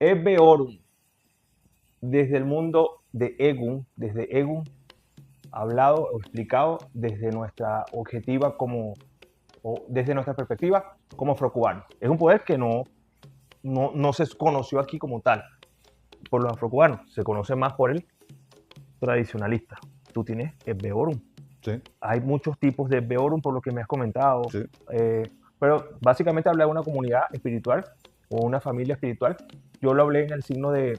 Ebeorum, desde el mundo de Egun, desde Egun, hablado o explicado desde nuestra objetiva o desde nuestra perspectiva como afrocubanos. Es un poder que no se conoció aquí como tal por los afrocubanos, se conoce más por el tradicionalista. Tú tienes Ebeorum. Sí. Hay muchos tipos de Ebeorum por lo que me has comentado, Sí. pero básicamente habla de una comunidad espiritual o una familia espiritual. Yo lo hablé en el signo de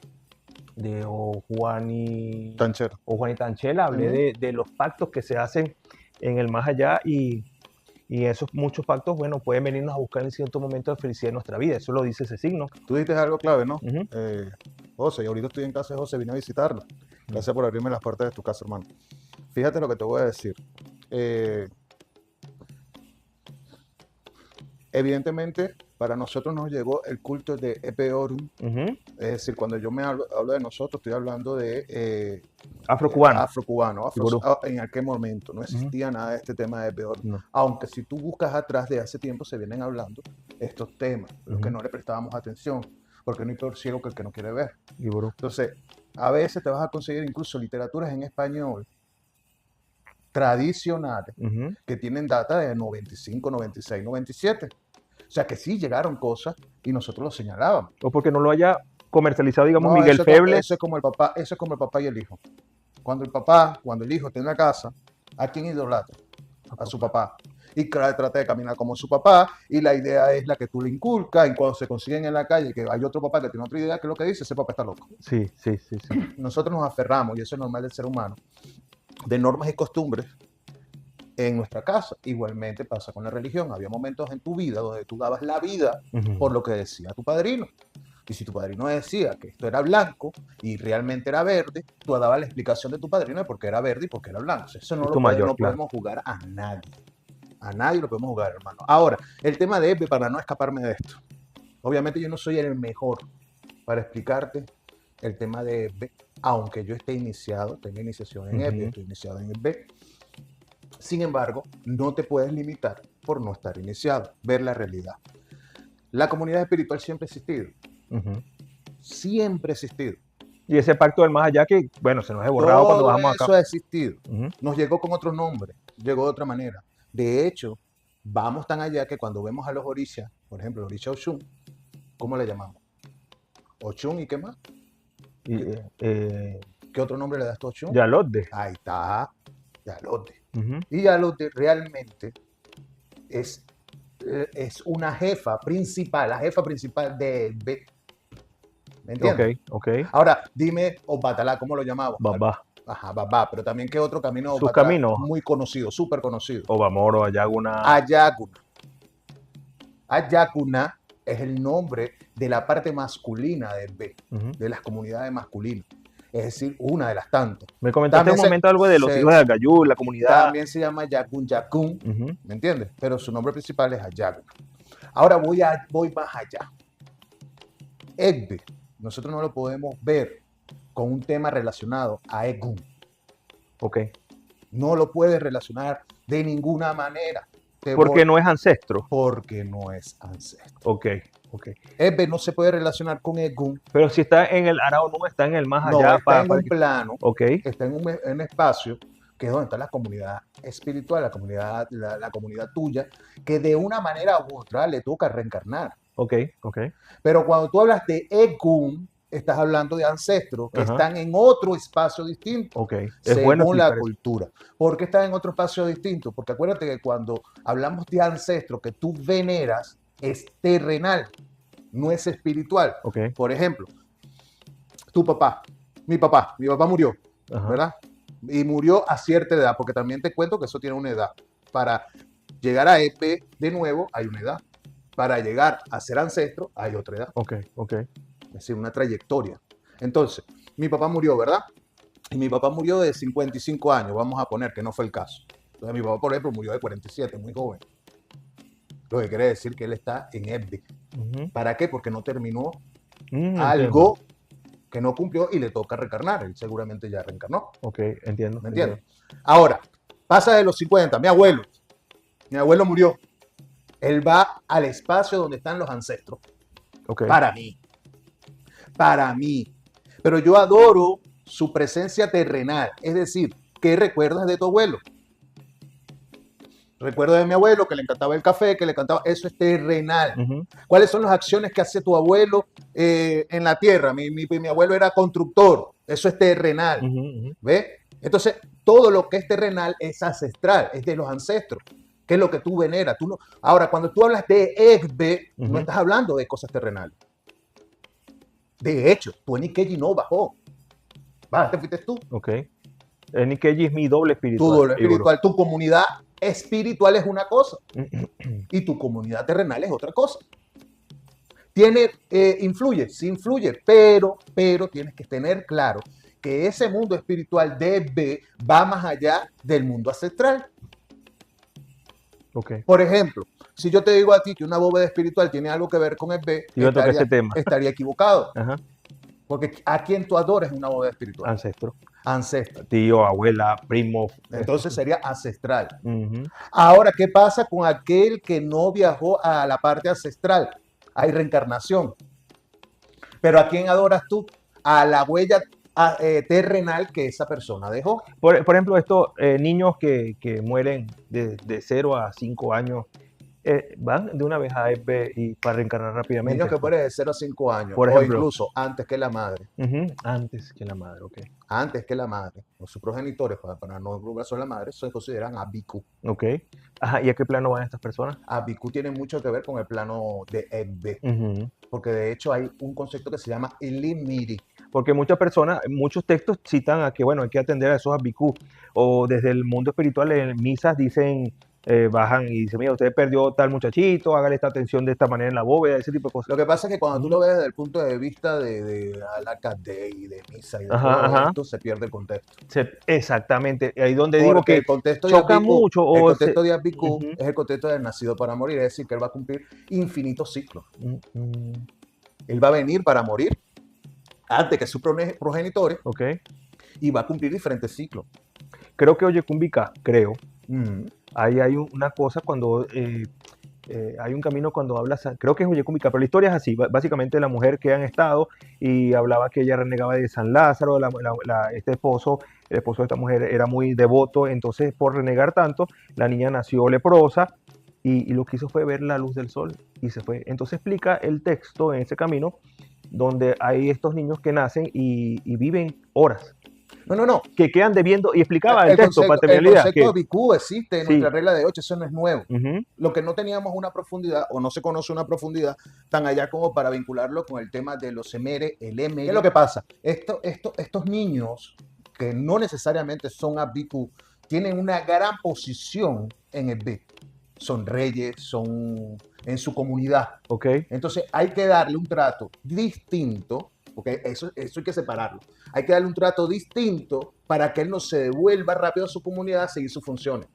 Juan Tanchero. o Juan y Tanchela, hablé de los pactos que se hacen en el más allá y esos muchos pactos, bueno, pueden venirnos a buscar en cierto momento de felicidad en nuestra vida. Eso lo dice ese signo. Tú dijiste algo clave, ¿no? Ujú. José, y ahorita estoy en casa de José, vine a visitarlo. Gracias por abrirme las puertas de tu casa, hermano. Fíjate lo que te voy a decir. Evidentemente, para nosotros nos llegó el culto de Ebeorum. Ujú. Es decir, cuando yo me hablo de nosotros, estoy hablando de Afrocubano. afrocubano. En aquel momento no existía nada de este tema de Ebeorum. No. Aunque si tú buscas atrás de hace tiempo se vienen hablando estos temas, los que no le prestábamos atención, porque no hay peor ciego que el que no quiere ver. Entonces, a veces te vas a conseguir incluso literaturas en español tradicionales que tienen data de 95, 96, 97. O sea que sí llegaron cosas y nosotros lo señalábamos. O porque no lo haya comercializado, digamos, No, Miguel Feble. Eso es como el papá y el hijo. Cuando el hijo está en la casa, ¿a quién idolatra? A su papá. Y trata de caminar como su papá, y la idea es la que tú le inculcas, y cuando se consiguen en la calle que hay otro papá que tiene otra idea, que es lo que dice, ese papá está loco. Sí. Nosotros nos aferramos, y eso es normal del ser humano, de normas y costumbres en nuestra casa. Igualmente pasa con la religión. Había momentos en tu vida donde tú dabas la vida por lo que decía tu padrino. Y si tu padrino decía que esto era blanco y realmente era verde, tú dabas la explicación de tu padrino de por qué era verde y por qué era blanco. Eso no podemos jugar a nadie. A nadie lo podemos jugar, hermano. Ahora, el tema de Ebbe, para no escaparme de esto. Obviamente yo no soy el mejor para explicarte el tema de Ebbe, aunque yo esté iniciado, tengo iniciación en Ebbe, estoy iniciado en Ebbe. Sin embargo, no te puedes limitar por no estar iniciado, ver la realidad. La comunidad espiritual siempre ha existido. Siempre ha existido. Y ese pacto del más allá que, bueno, se nos ha borrado cuando bajamos acá. Todo eso ha existido. Nos llegó con otro nombre, llegó de otra manera. De hecho, vamos tan allá que cuando vemos a los orishas, por ejemplo, el orisha Oshun, ¿cómo le llamamos? Oshun y qué más. ¿Qué otro nombre le das tú a Oshun? Yalode. Ahí está, Yalode. Y Yalode realmente es una jefa principal, la jefa principal de Ebbe. ¿Me entiendes? Okay. Ahora, dime, Obatalá, ¿cómo lo llamamos? Babá. Ajá, Babá, pero también ¿qué otro camino? Sus caminos. Muy conocido, súper conocido. Obamoro, Ayaguna. Ayaguna es el nombre de la parte masculina de Ebbe, de las comunidades masculinas. Es decir, una de las tantas. Me comentaste en un momento algo de los hijos de Agayú, la comunidad. También se llama Yakun, ¿me entiendes? Pero su nombre principal es Ayaguna. Ahora voy más allá. Ebbe, nosotros no lo podemos ver con un tema relacionado a Egun. Ok. No lo puedes relacionar de ninguna manera. Porque no es ancestro. Porque no es ancestro. Ok. Ebbe no se puede relacionar con Egun. Pero si está en el Araonu, está en el más allá. No, está en un plano. Ok. Está en un espacio que es donde está la comunidad espiritual, la comunidad tuya, que de una manera u otra le toca reencarnar. Ok. Pero cuando tú hablas de Egun, estás hablando de ancestros que están en otro espacio distinto, según la cultura. ¿Por qué están en otro espacio distinto? Porque acuérdate que cuando hablamos de ancestros que tú veneras, es terrenal, no es espiritual. Por ejemplo, mi papá murió, ¿verdad? Y murió a cierta edad, porque también te cuento que eso tiene una edad. Para llegar a Ebbe de nuevo hay una edad. Para llegar a ser ancestro hay otra edad. Ok. Es decir, una trayectoria. Entonces, mi papá murió, ¿verdad? Y mi papá murió de 55 años, vamos a poner que no fue el caso. Entonces, mi papá, por ejemplo, murió de 47, muy joven. Lo que quiere decir que él está en Ebbe. ¿Para qué? Porque no terminó algo que no cumplió y le toca reencarnar. Él seguramente ya reencarnó. Ok, entiendo. ¿Me entiendes? Ahora, pasa de los 50, mi abuelo murió. Él va al espacio donde están los ancestros. Para mí. para mí. Pero yo adoro su presencia terrenal. Es decir, ¿qué recuerdas de tu abuelo? Recuerdo de mi abuelo que le encantaba el café, que le encantaba. Eso es terrenal. ¿Cuáles son las acciones que hace tu abuelo en la tierra? Mi abuelo era constructor. Eso es terrenal. ¿Ves? Entonces, todo lo que es terrenal es ancestral, es de los ancestros. ¿Qué es lo que tú veneras? Tú no... Ahora, cuando tú hablas de Egbe, no estás hablando de cosas terrenales. De hecho, tu Enikeji no bajó. ¿Te fuiste tú? Ok. Enikeji es mi doble espiritual. Tu doble espiritual. Tu comunidad espiritual es una cosa y tu comunidad terrenal es otra cosa. Influye, sí influye, pero tienes que tener claro que ese mundo espiritual de B va más allá del mundo ancestral. Okay. Por ejemplo, si yo te digo a ti que una bóveda espiritual tiene algo que ver con el B, estaría equivocado. Ajá. Porque ¿a quién tú adoras una bóveda espiritual? Ancestro. Tío, abuela, primo. Entonces sería ancestral. Ahora, ¿qué pasa con aquel que no viajó a la parte ancestral? Hay reencarnación. Pero ¿a quién adoras tú? A la huella terrenal que esa persona dejó. Por ejemplo, estos niños que mueren de 0 a 5 años, van de una vez a Egbe y para reencarnar rápidamente. Niños que mueren de 0 a 5 años, por ejemplo, o incluso antes que la madre. Antes que la madre, ok. Antes que la madre, o sus progenitores, para no englobar solo la madre, se consideran Abiku. Ok. Ajá, ¿y a qué plano van estas personas? Abiku tiene mucho que ver con el plano de Egbe, porque de hecho hay un concepto que se llama Ilimiri. Porque muchas personas, muchos textos citan a que, bueno, hay que atender a esos Abiku, o desde el mundo espiritual en misas dicen, bajan y dicen, mira, usted perdió tal muchachito, hágale esta atención de esta manera en la bóveda, ese tipo de cosas. Lo que pasa es que cuando tú lo ves desde el punto de vista de Alakadei, de misa y de todo esto, se pierde el contexto. Exactamente, ahí donde digo que el contexto choca de Abiku, mucho. El contexto de Abiku es el contexto del nacido para morir, es decir, que él va a cumplir infinitos ciclos. Él va a venir para morir antes que sus progenitores, y va a cumplir diferentes ciclos. Creo que Oyekumbika, ahí hay una cosa cuando hay un camino cuando habla, creo que es Oyekumbika, pero la historia es así, básicamente la mujer que han estado y hablaba que ella renegaba de San Lázaro, el esposo de esta mujer era muy devoto, entonces por renegar tanto, la niña nació leprosa y lo que hizo fue ver la luz del sol y se fue. Entonces explica el texto en ese camino donde hay estos niños que nacen y viven horas. No. Que quedan debiendo, y explicaba el texto, el concepto de Abiku existe en nuestra regla de 8, eso no es nuevo. Lo que no teníamos una profundidad, o no se conoce una profundidad tan allá como para vincularlo con el tema de los emere, el M. ¿Qué es lo que pasa? Estos niños, que no necesariamente son Abiku, tienen una gran posición en el B. Son reyes, son en su comunidad. Entonces hay que darle un trato distinto, porque eso hay que separarlo. Hay que darle un trato distinto para que él no se devuelva rápido a su comunidad a seguir sus funciones.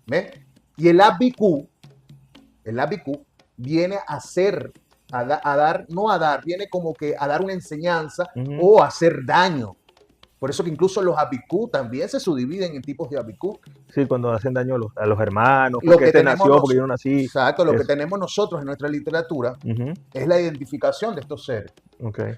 ¿Ves? Y el Abiku viene a hacer, viene como que a dar una enseñanza o a hacer daño. Por eso que incluso los Abiku también se subdividen en tipos de Abiku. Sí, cuando hacen daño a los hermanos, porque este nació, porque yo no nací. Exacto, lo que tenemos nosotros en nuestra literatura es la identificación de estos seres.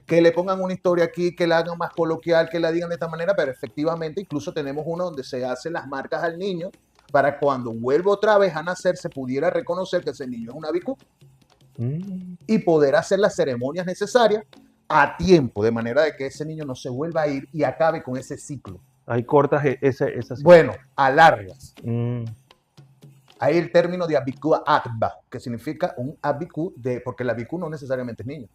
Que le pongan una historia aquí, que la hagan más coloquial, que la digan de esta manera, pero efectivamente incluso tenemos uno donde se hacen las marcas al niño para cuando vuelva otra vez a nacer se pudiera reconocer que ese niño es un Abiku y poder hacer las ceremonias necesarias a tiempo, de manera de que ese niño no se vuelva a ir y acabe con ese ciclo. Ahí cortas esa Bueno, alargas. Hay el término de Abiku Akba, que significa un Abiku porque el Abiku no necesariamente es niño.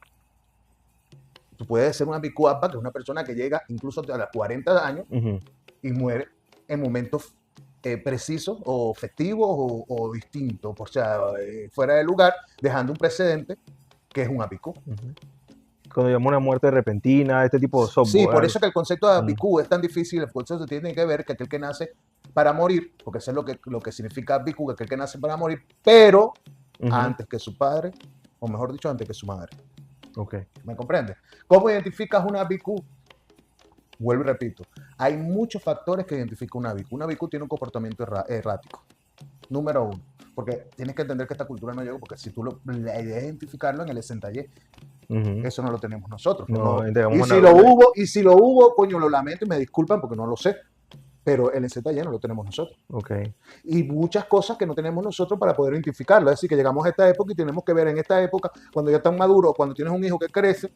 Tú puedes ser un Abiku Akba, que es una persona que llega incluso a los 40 años y muere en momentos precisos o festivos o distintos, o sea, fuera de lugar, dejando un precedente que es un Abiku. Cuando llamamos una muerte repentina, este tipo de software. Sí, por eso que el concepto de Abiku es tan difícil. El concepto tiene que ver que aquel que nace para morir, porque eso es lo que significa Abiku, que aquel que nace para morir, pero antes que su padre, o mejor dicho, antes que su madre. ¿Me comprendes? ¿Cómo identificas un Abiku? Vuelvo y repito, hay muchos factores que identifican un Abiku. Un Abiku tiene un comportamiento errático. Número uno, porque tienes que entender que esta cultura no llegó, porque si tú la idea es identificarlo en el Esentaye, Eso no lo tenemos nosotros. No, No. entregamos Y una si lo doble. hubo, coño, lo lamento y me disculpan porque no lo sé. Pero el NZY no lo tenemos nosotros. Ok. Y muchas cosas que no tenemos nosotros para poder identificarlo. Es decir, que llegamos a esta época y tenemos que ver en esta época, cuando ya están maduros, cuando tienes un hijo que crece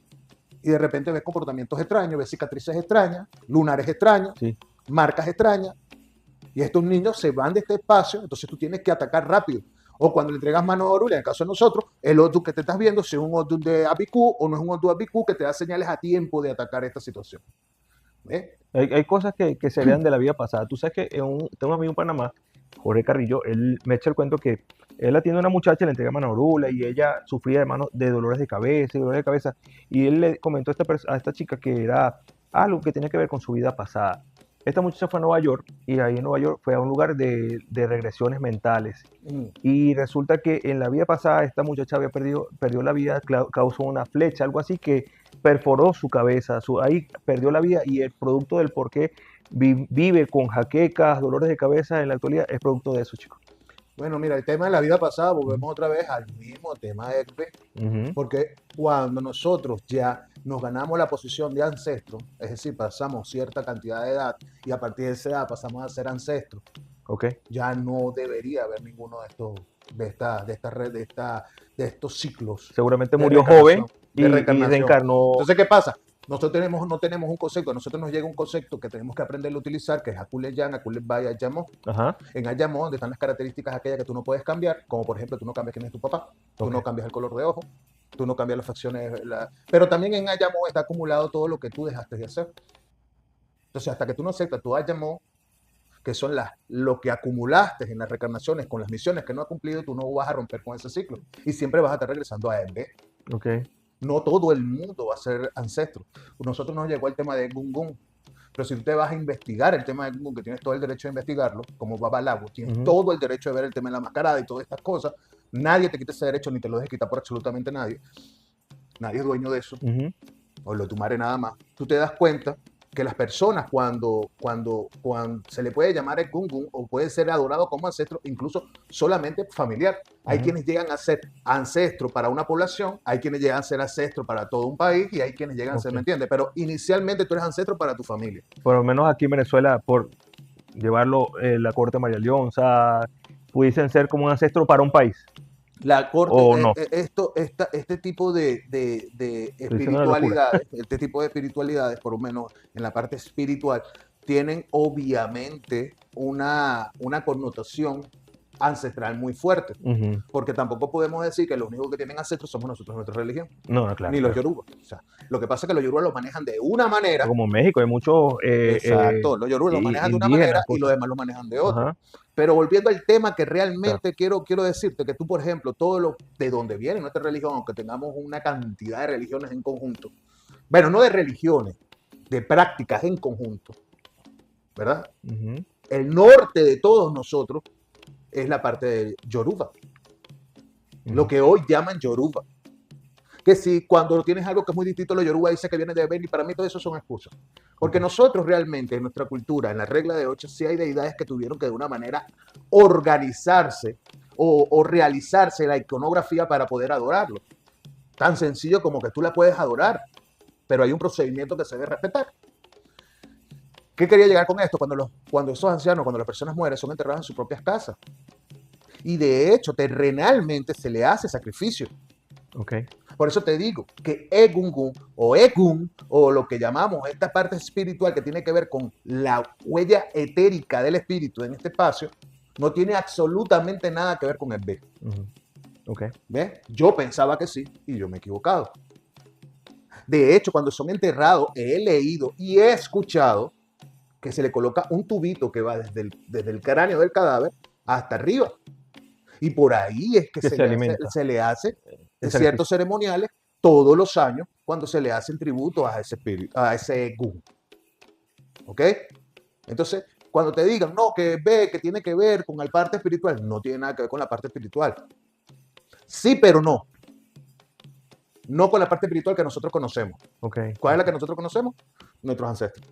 y de repente ves comportamientos extraños, ves cicatrices extrañas, lunares extraños, Sí. marcas extrañas, y estos niños se van de este espacio, entonces tú tienes que atacar rápido. O cuando le entregas mano a Orula, en el caso de nosotros, el Odoo que te estás viendo, si es un Odoo de ABQ o no es un Odoo ABQ, que te da señales a tiempo de atacar esta situación. ¿Ves? Hay cosas que se heredan de la vida pasada. Tú sabes que tengo un amigo en Panamá, Jorge Carrillo, él me echa el cuento que él atiende a una muchacha, le entrega Manorula y ella sufría de dolores de cabeza y dolores de cabeza. Y él le comentó a esta chica que era algo que tenía que ver con su vida pasada. Esta muchacha fue a Nueva York y ahí en Nueva York fue a un lugar de regresiones mentales. Mm. Y resulta que en la vida pasada esta muchacha perdió la vida, causó una flecha, algo así que perforó su cabeza, ahí perdió la vida y el producto del por qué vive con jaquecas, dolores de cabeza en la actualidad es producto de eso, chicos. Bueno, mira, el tema de la vida pasada, volvemos otra vez al mismo tema de Ujú. porque cuando nosotros ya nos ganamos la posición de ancestro, es decir, pasamos cierta cantidad de edad y a partir de esa edad pasamos a ser ancestros, Ok. ya no debería haber ninguno de estos, de estos ciclos Seguramente de murió reencarnación, joven de y reencarnación. reencarnó. Entonces, ¿qué pasa? Nosotros no tenemos un concepto, a nosotros nos llega un concepto que tenemos que aprender a utilizar, que es Akuleyan, Akulebaya, Ayamo. Ajá. En Ayamo, donde están las características aquellas que tú no puedes cambiar, como por ejemplo, tú no cambias quién es tu papá, tú Ok. no cambias el color de ojo, tú no cambias las facciones, pero también en Ayamo está acumulado todo lo que tú dejaste de hacer. Entonces, hasta que tú no aceptas tu Ayamo, que son lo que acumulaste en las reencarnaciones con las misiones que no has cumplido, tú no vas a romper con ese ciclo y siempre vas a estar regresando a él. Ok. No todo el mundo va a ser ancestro. Nosotros nos llegó el tema de Gungun, pero si tú te vas a investigar el tema de Gungun, que tienes todo el derecho de investigarlo, como Babalago, tienes todo el derecho de ver el tema de la mascarada y todas estas cosas, nadie te quita ese derecho ni te lo deja quitar por absolutamente nadie. Nadie es dueño de eso, o lo tumaré nada más. Tú te das cuenta que las personas cuando se le puede llamar el Gungun o puede ser adorado como ancestro, incluso solamente familiar. Hay quienes llegan a ser ancestro para una población, hay quienes llegan a ser ancestro para todo un país y hay quienes llegan a ser, ¿me entiendes? Pero inicialmente tú eres ancestro para tu familia. Por lo menos aquí en Venezuela, por llevarlo la corte María Leonza, pudiesen ser como un ancestro para un país. La corte, ¿O no? este tipo de espiritualidades, este tipo de espiritualidades, por lo menos en la parte espiritual, tienen obviamente una connotación ancestral muy fuerte. Porque tampoco podemos decir que los únicos que tienen ancestros somos nosotros en nuestra religión. No, claro. Ni los yorubas. O sea, lo que pasa es que los yorubas lo manejan de una manera. Como en México hay muchos Exacto, los yorubas lo manejan de una manera y los demás lo manejan de otra. Ajá. Pero volviendo al tema que realmente quiero decirte, que tú, por ejemplo, todo lo de donde viene nuestra religión, aunque tengamos una cantidad de religiones en conjunto, bueno, no de religiones, de prácticas en conjunto, ¿verdad? El norte de todos nosotros es la parte de Yoruba, lo que hoy llaman Yoruba. Que si cuando tienes algo que es muy distinto a los Yoruba dice que viene de Beni, para mí todo eso son excusas. Porque nosotros realmente en nuestra cultura, en la regla de 8, sí hay deidades que tuvieron que de una manera organizarse o realizarse la iconografía para poder adorarlo. Tan sencillo como que tú la puedes adorar, pero hay un procedimiento que se debe respetar. ¿Qué quería llegar con esto? Cuando esos ancianos, cuando las personas mueren, son enterradas en sus propias casas. Y de hecho, terrenalmente se le hace sacrificio. Okay. Por eso te digo que Egungun o Egun o lo que llamamos esta parte espiritual que tiene que ver con la huella etérica del espíritu en este espacio, no tiene absolutamente nada que ver con el B. Okay. ¿Ves? Yo pensaba que sí y yo me he equivocado. De hecho, cuando son enterrados, he leído y he escuchado que se le coloca un tubito que va desde el cráneo del cadáver hasta arriba. Y por ahí es que se le hace ciertos ceremoniales todos los años cuando se le hacen tributos a ese espíritu, a ese Gun. ¿Ok? Entonces, cuando te digan, no, que ve, que tiene que ver con la parte espiritual, no tiene nada que ver con la parte espiritual. Sí, pero no. No con la parte espiritual que nosotros conocemos. Okay. ¿Cuál es la que nosotros conocemos? Nuestros ancestros.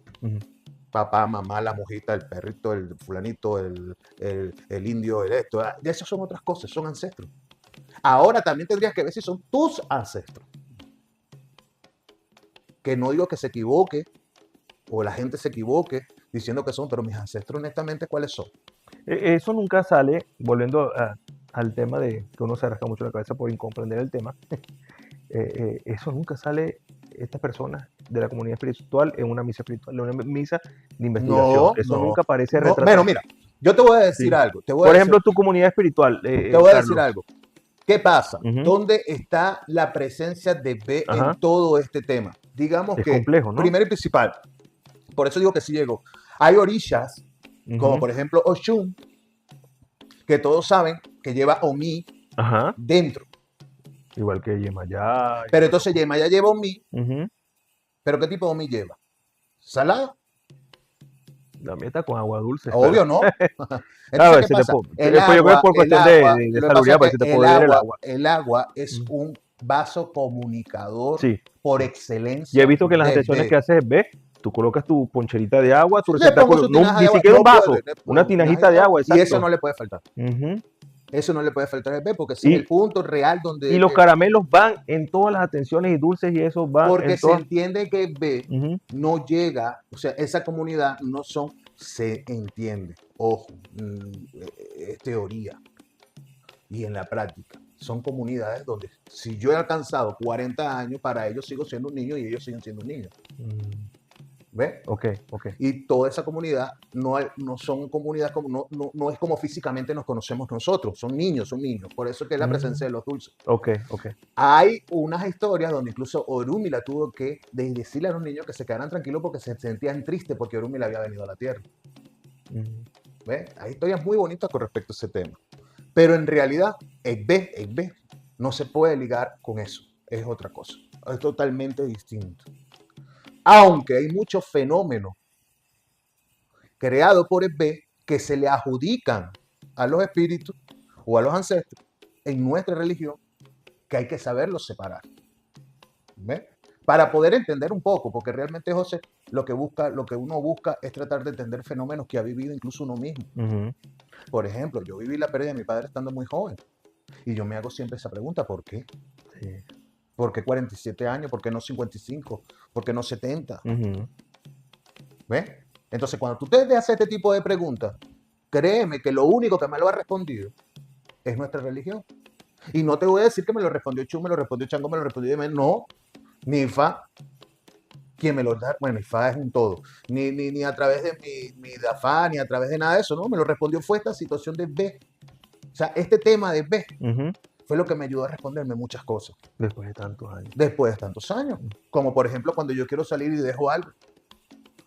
Papá, mamá, la mojita, el perrito, el fulanito, el indio, el esto. Ya esas son otras cosas, son ancestros. Ahora también tendrías que ver si son tus ancestros. que no digo que se equivoque o la gente se equivoque diciendo que son, pero mis ancestros honestamente, ¿cuáles son? Eso nunca sale, volviendo al tema de que uno se rasca mucho la cabeza por incomprender el tema. Eso nunca sale, estas personas de la comunidad espiritual, en una misa espiritual, en una misa de investigación. No, Eso no, nunca aparece no. retratado. Bueno, mira, yo te voy a decir Sí. algo. Por ejemplo, tu comunidad espiritual. Te voy a decir Carlos. algo. ¿Qué pasa? Ujú. ¿Dónde está la presencia de B Ajá. en todo este tema? Digamos Es que, complejo, ¿no? primero y principal, por eso digo que sí llegó. Hay orillas, como Ujú. por ejemplo Oshun, que todos saben que lleva Omi Ajá. dentro. Igual que Yemayá. Pero entonces Yemayá lleva Omi, Ujú. ¿pero qué tipo de Omi lleva? ¿Salada? La mía está con agua dulce. Obvio, ¿no? Claro, Entonces, ¿qué pasa? El pues yo creo que agua, por el cuestión agua, de lo que pasa salubridad, es pues se te que puede beber el agua. el agua es Mm. un vaso comunicador Sí. por Y excelencia. he visto que en las de atenciones B. que haces, ves, tú colocas tu poncherita de agua, tu Le pongo receptáculo, su tinaja de ni agua, siquiera no un vaso, puede, una tinajita de agua, y exacto. eso no le puede faltar. Ujú. Eso no le puede faltar al B, porque ese es el punto real donde... Y los caramelos van en todas las atenciones y dulces y eso van porque en se todas. entiende que B Ujú. no llega, o sea, esa comunidad no son, se entiende, ojo, es teoría. Y en la práctica, son comunidades donde si yo he alcanzado 40 años, para ellos sigo siendo un niño y ellos siguen siendo un niño. ¿Ves? Ok. Y toda esa comunidad no son comunidades como, no es como físicamente nos conocemos nosotros, son niños. Por eso que es la presencia de los dulces. Ok. Hay unas historias donde incluso Orúmila tuvo que decirle a los niños que se quedaran tranquilos porque se sentían tristes porque Orúmila había venido a la tierra. ¿Ves? Hay historias muy bonitas con respecto a ese tema. Pero en realidad, Ekbe no se puede ligar con eso. Es otra cosa. Es totalmente distinto. Aunque hay muchos fenómenos creados por Ekbe que se le adjudican a los espíritus o a los ancestros en nuestra religión, que hay que saberlos separar. ¿Ves? Para poder entender un poco, porque realmente, José, lo que uno busca es tratar de entender fenómenos que ha vivido incluso uno mismo. Por ejemplo, yo viví la pérdida de mi padre estando muy joven. Y yo me hago siempre esa pregunta, ¿por qué? Sí. ¿Por qué 47 años? ¿Por qué no 55? ¿Por qué no 70? ¿Ves? Entonces, cuando tú te haces este tipo de preguntas, créeme que lo único que me lo ha respondido es nuestra religión. Y no te voy a decir que me lo respondió Chu, me lo respondió Chango, me lo respondió Yemen. No, ni Ifá. ¿Quién me lo da? Bueno, Ifá es un todo. Ni a través de mi Dafá, ni a través de nada de eso, ¿no? Me lo respondió fue esta situación de B. O sea, este tema de B fue lo que me ayudó a responderme muchas cosas. Después de tantos años. Después de tantos años. Como por ejemplo cuando yo quiero salir y dejo algo.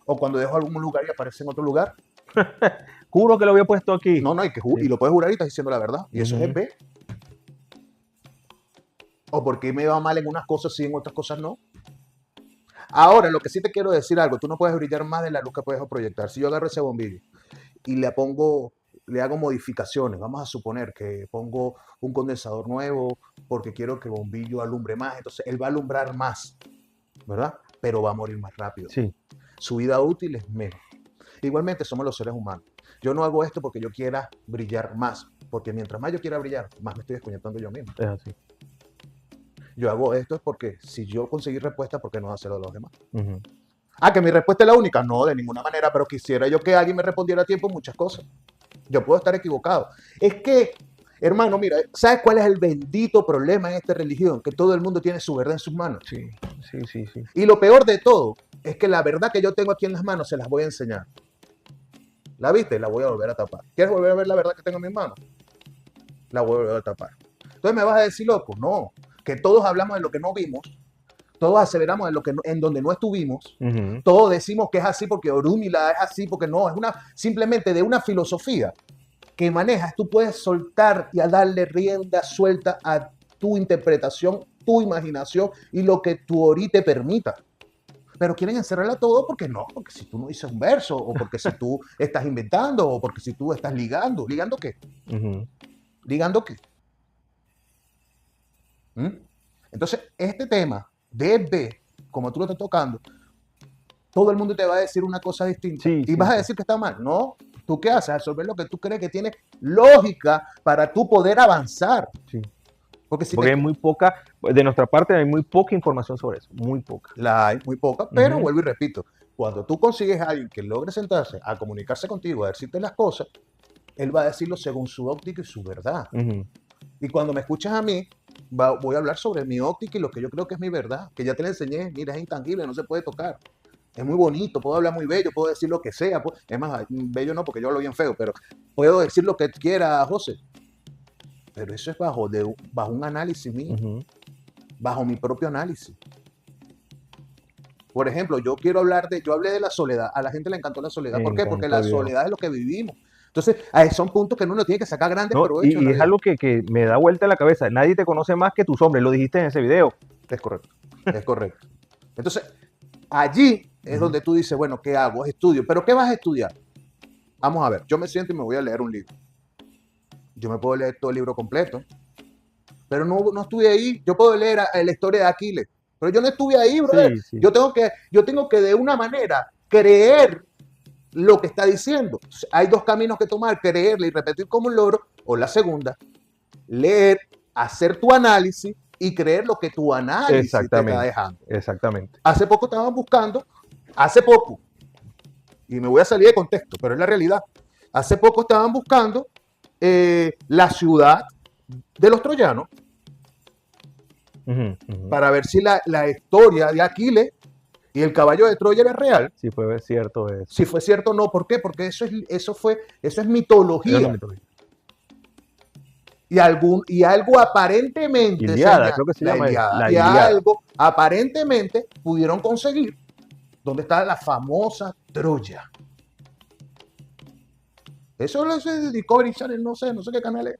O cuando dejo algún lugar y aparece en otro lugar. Juro que lo había puesto aquí. No, y lo puedes jurar y estás diciendo la verdad. Y eso es B. O porque me va mal en unas cosas sí, en otras cosas no. Ahora, lo que sí te quiero decir algo, tú no puedes brillar más de la luz que puedes proyectar. Si yo agarro ese bombillo y le hago modificaciones, vamos a suponer que pongo un condensador nuevo porque quiero que el bombillo alumbre más, entonces él va a alumbrar más, ¿verdad? Pero va a morir más rápido. Sí. Su vida útil es menos. Igualmente somos los seres humanos. Yo no hago esto porque yo quiera brillar más, porque mientras más yo quiera brillar, más me estoy desconectando yo mismo. Es así. Yo hago esto es porque si yo conseguí respuesta, ¿por qué no hacerlo a los demás? Que mi respuesta es la única. No, de ninguna manera, pero quisiera yo que alguien me respondiera a tiempo muchas cosas. Yo puedo estar equivocado. Es que, hermano, mira, ¿sabes cuál es el bendito problema en esta religión? Que todo el mundo tiene su verdad en sus manos. Sí. Y lo peor de todo es que la verdad que yo tengo aquí en las manos se las voy a enseñar. ¿La viste? La voy a volver a tapar. ¿Quieres volver a ver la verdad que tengo en mis manos? La voy a volver a tapar. Entonces me vas a decir, loco, no, que todos hablamos de lo que no vimos, todos aseveramos en donde no estuvimos, todos decimos que es así porque Orúmila es así, porque no, es simplemente de una filosofía que manejas, tú puedes soltar y a darle rienda suelta a tu interpretación, tu imaginación y lo que tu orí te permita. Pero quieren encerrarla todo porque no, porque si tú no dices un verso, o porque si tú estás inventando, o porque si tú estás ligando. ¿Ligando qué? ¿Ligando qué? Entonces, este tema de B, como tú lo estás tocando, todo el mundo te va a decir una cosa distinta. Y vas a decir que está mal. No, ¿tú qué haces? Resolver lo que tú crees que tiene lógica para tú poder avanzar. Sí. Porque si Porque hay muy poca, de nuestra parte hay muy poca información sobre eso, muy poca. la hay muy poca, pero vuelvo y repito, cuando tú consigues a alguien que logre sentarse a comunicarse contigo, a decirte las cosas, él va a decirlo según su óptica y su verdad. Y cuando me escuchas a mí, voy a hablar sobre mi óptica y lo que yo creo que es mi verdad, que ya te la enseñé, mira, es intangible, no se puede tocar. Es muy bonito, puedo hablar muy bello, puedo decir lo que sea. Es más, bello no, porque yo hablo bien feo, pero puedo decir lo que quiera, José. Pero eso es bajo un análisis mío, bajo mi propio análisis. Por ejemplo, yo hablé de la soledad. A la gente le encantó la soledad. ¿Por qué? Porque la soledad es lo que vivimos. Entonces, son puntos que uno tiene que sacar grandes provechos. Y es algo que me da vuelta a la cabeza. Nadie te conoce más que tus hombres, lo dijiste en ese video. Es correcto, es correcto. Entonces, allí es donde tú dices, bueno, ¿qué hago? Estudio. ¿Pero qué vas a estudiar? Vamos a ver, yo me siento y me voy a leer un libro. Yo me puedo leer todo el libro completo, pero no estuve ahí. Yo puedo leer la historia de Aquiles, pero yo no estuve ahí, brother. Sí. Yo tengo que de una manera creer lo que está diciendo. Hay dos caminos que tomar, creerle y repetir como un loro, o la segunda, leer, hacer tu análisis y creer lo que tu análisis te está dejando. Exactamente. Hace poco estaban buscando, y me voy a salir de contexto, pero es la realidad. Hace poco estaban buscando la ciudad de los troyanos para ver si la historia de Aquiles y el caballo de Troya era real. Si fue cierto eso. Si fue cierto o no. ¿Por qué? Porque eso es mitología. Y algo aparentemente Iliada, creo que se llama la Iliada. Algo aparentemente pudieron conseguir donde está la famosa Troya. Eso lo hace Discovery Channel, no sé qué canal es.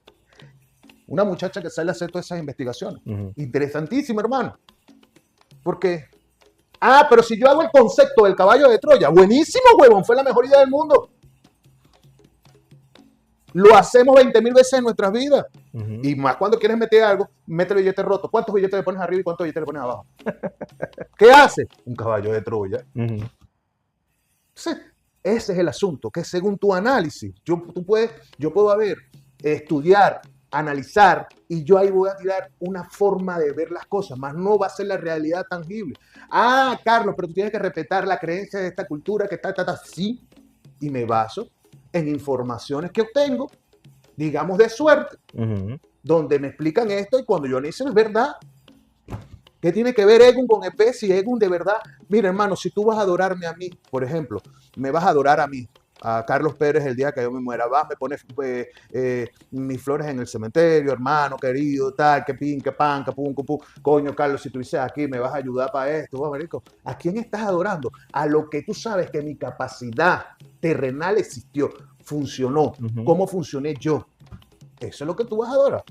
Una muchacha que sale a hacer todas esas investigaciones. Interesantísimo, hermano. Porque, pero si yo hago el concepto del caballo de Troya, buenísimo, huevón, fue la mejor idea del mundo. Lo hacemos 20,000 veces en nuestras vidas. Y más cuando quieres meter algo, mete el billete roto. ¿Cuántos billetes le pones arriba y cuántos billetes le pones abajo? ¿Qué hace? Un caballo de Troya. Entonces, ese es el asunto, que según tu análisis, yo puedo estudiar, analizar, y yo ahí voy a tirar una forma de ver las cosas, más no va a ser la realidad tangible. Carlos, pero tú tienes que respetar la creencia de esta cultura que está, sí, y me baso en informaciones que obtengo, digamos de suerte, donde me explican esto, y cuando yo analizo es verdad. ¿Qué tiene que ver Egun con especie? Egun de verdad. Mira, hermano, si tú vas a adorarme a mí, por ejemplo, me vas a adorar a mí, a Carlos Pérez el día que yo me muera, me pones mis flores en el cementerio, hermano querido, tal, que pin, que pan, que pum, que pum. Coño, Carlos, si tú dices aquí, me vas a ayudar para esto, marico. ¿A quién estás adorando? A lo que tú sabes que mi capacidad terrenal existió, funcionó. ¿Cómo funcioné yo? Eso es lo que tú vas a adorar.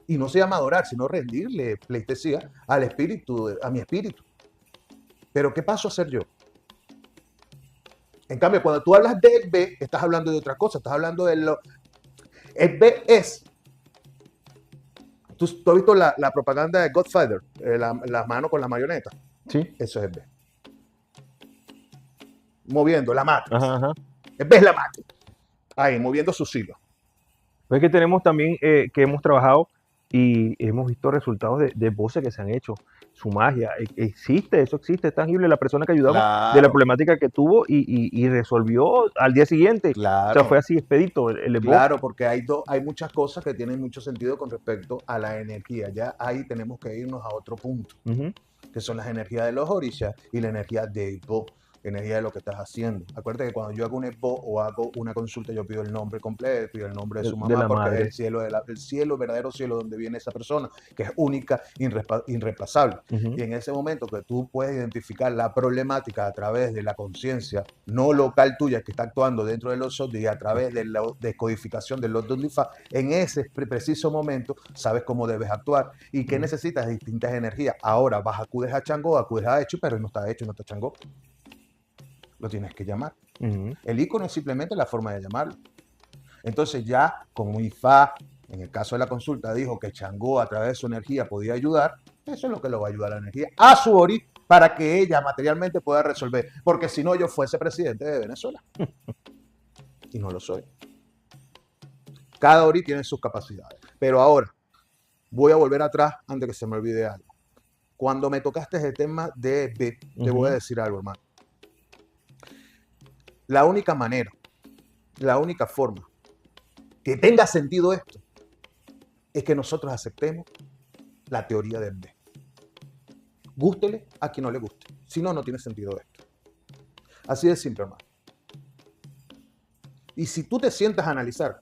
Y no se llama adorar, sino rendirle pleitesía al espíritu, a mi espíritu. Pero ¿qué paso a hacer yo? En cambio, cuando tú hablas de B, estás hablando de otra cosa, estás hablando de lo... El B es... ¿Tú has visto la propaganda de Godfather? La mano con la marioneta. Sí. Eso es el B. Moviendo la Matrix. El B es la Matrix. Ahí, moviendo sus hilos. Pues es que tenemos también que hemos trabajado y hemos visto resultados de voces que se han hecho. Su magia, eso existe, es tangible. La persona que ayudamos de la problemática que tuvo y resolvió al día siguiente. Claro. O sea, fue así expedito. Claro, porque hay muchas cosas que tienen mucho sentido con respecto a la energía. Ya ahí tenemos que irnos a otro punto, que son las energías de los orishas y la energía de Ibo. Energía de lo que estás haciendo. Acuérdate que cuando yo hago un EPO o hago una consulta, yo pido el nombre completo y el nombre de su mamá, porque madre. Es el cielo, el verdadero cielo donde viene esa persona, que es única, irreemplazable. Y en ese momento que tú puedes identificar la problemática a través de la conciencia no local tuya que está actuando dentro de los otros y a través de la descodificación del Lot Dundifa, en ese preciso momento sabes cómo debes actuar y qué necesitas de distintas energías. Ahora acudes a Changó, acudes a Hecho, pero no está Hecho, no está Changó. Lo tienes que llamar. El icono es simplemente la forma de llamarlo. Entonces ya, como Ifá, en el caso de la consulta, dijo que Changó a través de su energía podía ayudar, eso es lo que lo va a ayudar a la energía a su Ori para que ella materialmente pueda resolver. Porque si no, yo fuese presidente de Venezuela. Y no lo soy. Cada Ori tiene sus capacidades. Pero ahora, Voy a volver atrás antes que se me olvide algo. Cuando me tocaste el tema de EB, te voy a decir algo, hermano. La única manera, la única forma que tenga sentido esto es que nosotros aceptemos la teoría de EB. Gústele a quien no le guste. Si no, no tiene sentido esto. Así de simple, hermano. Y si tú te sientas a analizar,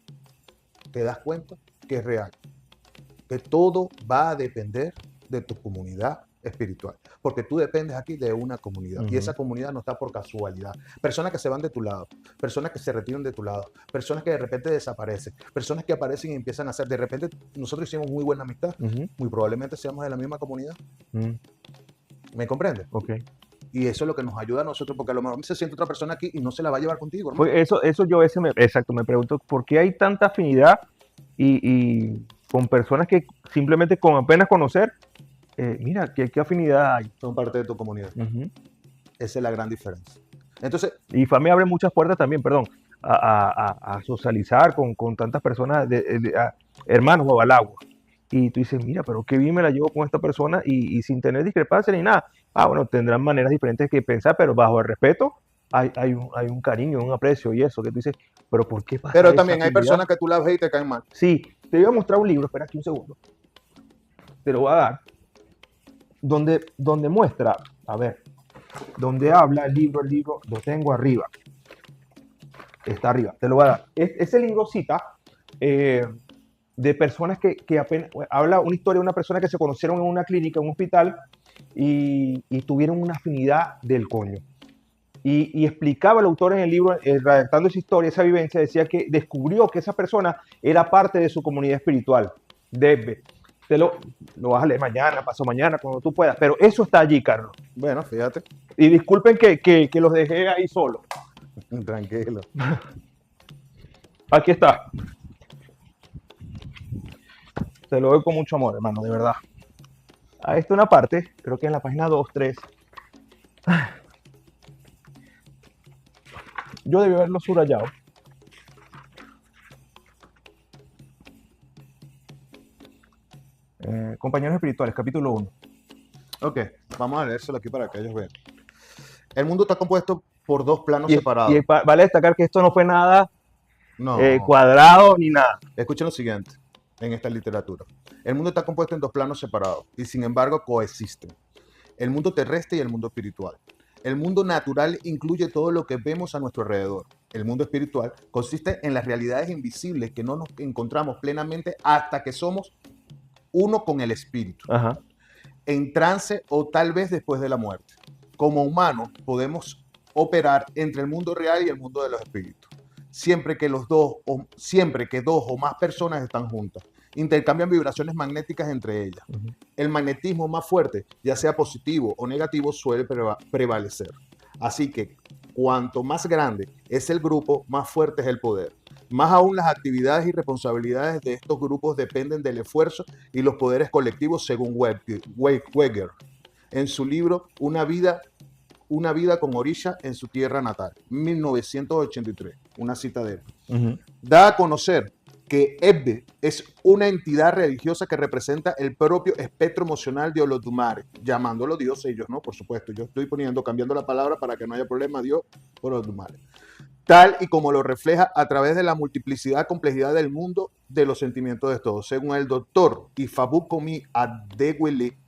te das cuenta que es real. Que todo va a depender de tu comunidad espiritual. Porque tú dependes aquí de una comunidad. Y esa comunidad no está por casualidad. Personas que se van de tu lado, personas que se retiran de tu lado, personas que de repente desaparecen, personas que aparecen y empiezan a hacer. De repente nosotros hicimos muy buena amistad. Muy probablemente seamos de la misma comunidad. ¿Me comprendes? Ok. Y eso es lo que nos ayuda a nosotros, porque a lo mejor se siente otra persona aquí y no se la va a llevar contigo, hermano. Pues eso yo a veces me pregunto, ¿por qué hay tanta afinidad y con personas que simplemente con apenas conocer, mira, ¿qué afinidad hay? Son parte de tu comunidad. Esa es la gran diferencia. Entonces, y FAME abre muchas puertas también, perdón, a socializar con tantas personas, hermanos o al agua. Y tú dices, mira, pero qué bien me la llevo con esta persona y sin tener discrepancia ni nada. Bueno, tendrán maneras diferentes que pensar, pero bajo el respeto hay un cariño, un aprecio y eso, que tú dices, pero ¿por qué pasa pero esa también hay afinidad? personas que tú las ves y te caen mal. Sí, te iba a mostrar un libro, espera aquí un segundo. Te lo voy a dar. Donde muestra, a ver, donde habla el libro lo tengo arriba. Está arriba, te lo voy a dar. Ese libro cita de personas que apenas, habla una historia de una persona que se conocieron en una clínica, en un hospital, y tuvieron una afinidad del coño. Y explicaba el autor en el libro, redactando esa historia, esa vivencia, decía que descubrió que esa persona era parte de su comunidad espiritual. Te lo vas a leer mañana, pasado mañana, cuando tú puedas, pero eso está allí, Carlos. Bueno, fíjate. Y disculpen que los dejé ahí solo. Tranquilo. Aquí está. Te lo doy con mucho amor, hermano, de verdad. Ahí está una parte, creo que en la página 2, 3. Yo debí haberlo subrayado. Compañeros espirituales, capítulo 1. Ok, vamos a leérselo aquí para que ellos vean. El mundo está compuesto por dos planos separados. Y vale destacar que esto no fue nada No. cuadrado ni nada. Escuchen lo siguiente en esta literatura. El mundo está compuesto en dos planos separados y sin embargo coexisten. El mundo terrestre y el mundo espiritual. El mundo natural incluye todo lo que vemos a nuestro alrededor. El mundo espiritual consiste en las realidades invisibles que no nos encontramos plenamente hasta que somos uno con el espíritu, Ajá. en trance o tal vez después de la muerte. Como humanos podemos operar entre el mundo real y el mundo de los espíritus, siempre que dos o más personas están juntas. Intercambian vibraciones magnéticas entre ellas. El magnetismo más fuerte, ya sea positivo o negativo, suele prevalecer. Así que cuanto más grande es el grupo, más fuerte es el poder. Más aún, las actividades y responsabilidades de estos grupos dependen del esfuerzo y los poderes colectivos, según Wegener, en su libro Una vida con Orisha en su tierra natal, 1983, una cita de él. Da a conocer que Ebbe es una entidad religiosa que representa el propio espectro emocional de Olodumare, llamándolo Dios ellos, ¿no? Por supuesto, yo estoy cambiando la palabra para que no haya problema, Dios por Olodumare. Tal y como lo refleja a través de la multiplicidad, complejidad del mundo de los sentimientos de todos. Según el doctor Ifabukomi Adewale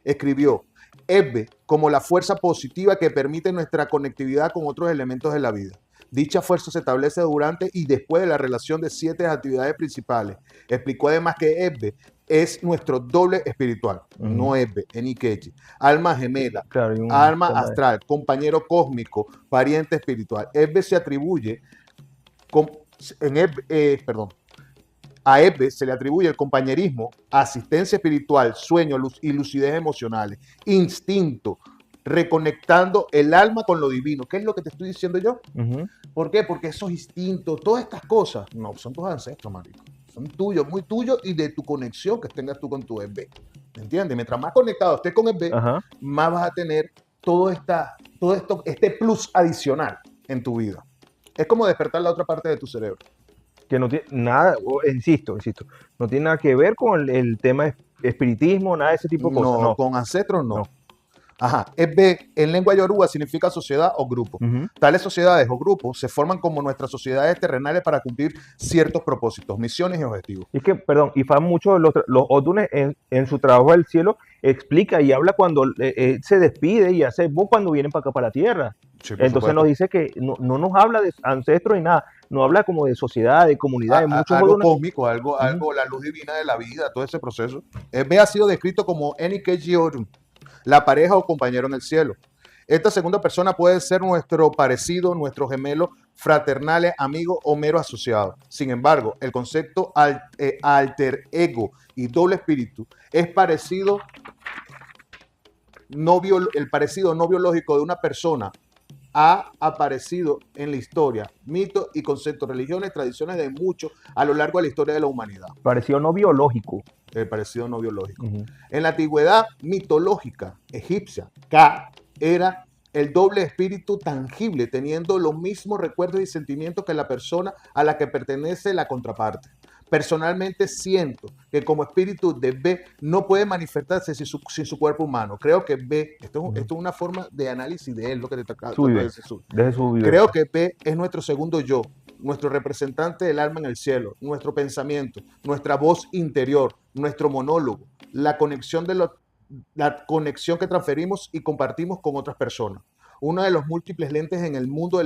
escribió, Ebbe como la fuerza positiva que permite nuestra conectividad con otros elementos de la vida. Dicha fuerza se establece durante y después de la relación de 7 actividades principales. Explicó además que Ebbe es nuestro doble espiritual, no Ebbe, en Ikechi. Alma gemela, claro, alma astral, compañero cósmico, pariente espiritual. Ebbe se atribuye, a Ebbe se le atribuye el compañerismo, asistencia espiritual, sueño y lucidez emocionales, instinto, reconectando el alma con lo divino. ¿Qué es lo que te estoy diciendo yo? ¿Por qué? Porque esos instintos, todas estas cosas, no son tus ancestros, marico. Son tuyos, muy tuyos y de tu conexión que tengas tú con tu Ebbe. ¿Me entiendes? Mientras más conectado estés con Ebbe, más vas a tener todo este plus adicional en tu vida. Es como despertar la otra parte de tu cerebro. Que no tiene nada, insisto, no tiene nada que ver con el tema de espiritismo, nada de ese tipo de cosas, No, no, con ancestros no. no. Ajá, es B, en lengua yoruba significa sociedad o grupo. Ujú. Tales sociedades o grupos se forman como nuestras sociedades terrenales para cumplir ciertos propósitos, misiones y objetivos. Y es que, perdón, y fan mucho los Odunes en su trabajo del cielo explica y habla cuando se despide y hace vos cuando vienen para acá, para la tierra. Sí, por Entonces nos supuesto. dice que no nos habla de ancestros ni nada, nos habla como de sociedad, de comunidades, muchos Algo Odunes. cósmico, Ujú. la luz divina de la vida, todo ese proceso. B ha sido descrito como Enikeji Orun, la pareja o compañero en el cielo. Esta segunda persona puede ser nuestro parecido, nuestro gemelo, fraternales, amigo o mero asociado. Sin embargo, el concepto alter ego y doble espíritu es parecido el parecido no biológico de una persona ha aparecido en la historia, mitos y conceptos, religiones, tradiciones de muchos a lo largo de la historia de la humanidad. Parecido no biológico. El parecido no biológico. Ujú. En la antigüedad mitológica egipcia, Ka era el doble espíritu tangible, teniendo los mismos recuerdos y sentimientos que la persona a la que pertenece la contraparte. Personalmente siento que como espíritu de B no puede manifestarse sin su cuerpo humano. Creo que B, esto es una forma de análisis de él, lo que te está Su tratando de vivencia, decir. desde su Creo vivencia. que B es nuestro segundo yo, nuestro representante del alma en el cielo, nuestro pensamiento, nuestra voz interior, nuestro monólogo, la conexión que transferimos y compartimos con otras personas. Uno de los múltiples lentes en el mundo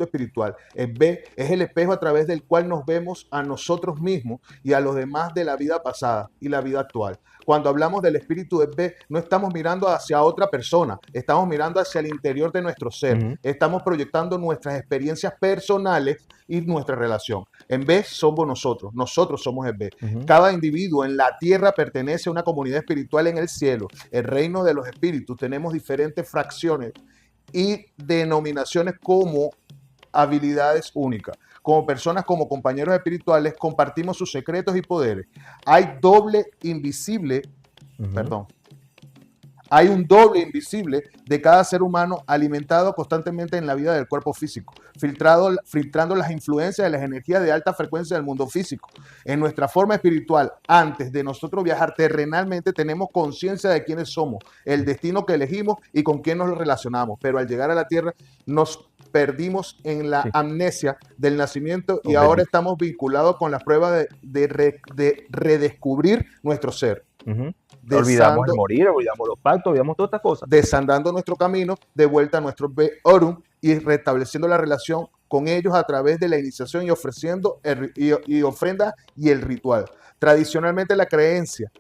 espiritual. El B es el espejo a través del cual nos vemos a nosotros mismos y a los demás de la vida pasada y la vida actual. Cuando hablamos del espíritu de B, no estamos mirando hacia otra persona, estamos mirando hacia el interior de nuestro ser. Ujú. Estamos proyectando nuestras experiencias personales y nuestra relación. En B somos nosotros somos el B. Ujú. Cada individuo en la tierra pertenece a una comunidad espiritual en el cielo, el reino de los espíritus. Tenemos diferentes fracciones y denominaciones como habilidades únicas. Como personas, como compañeros espirituales, compartimos sus secretos y poderes. Hay doble invisible, Ujú. perdón, hay un doble invisible de cada ser humano alimentado constantemente en la vida del cuerpo físico, filtrando las influencias de las energías de alta frecuencia del mundo físico. En nuestra forma espiritual, antes de nosotros viajar terrenalmente, tenemos conciencia de quiénes somos, el destino que elegimos y con quién nos relacionamos. Pero al llegar a la Tierra nos perdimos en la Sí, amnesia del nacimiento y ahora objetivo. estamos vinculados con la prueba de redescubrir nuestro ser. Ujú. Olvidamos el Desando, morir, olvidamos los pactos, olvidamos todas estas cosas. desandando nuestro camino de vuelta a nuestro Beorum y restableciendo la relación con ellos a través de la iniciación y ofreciendo ofrendas y el ritual. Tradicionalmente la creencia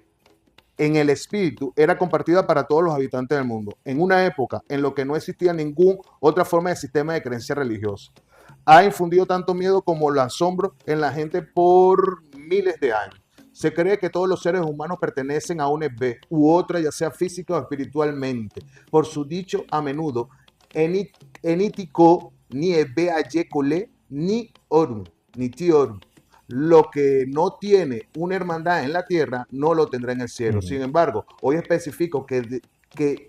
en el espíritu era compartida para todos los habitantes del mundo, en una época en la que no existía ninguna otra forma de sistema de creencia religiosa. Ha infundido tanto miedo como el asombro en la gente por miles de años. Se cree que todos los seres humanos pertenecen a un EB u otra, ya sea física o espiritualmente. Por su dicho, a menudo, enítiko ni EB ayekole ni orum, ni tiorum. Lo que no tiene una hermandad en la tierra, no lo tendrá en el cielo. Ujú. Sin embargo, hoy especifico que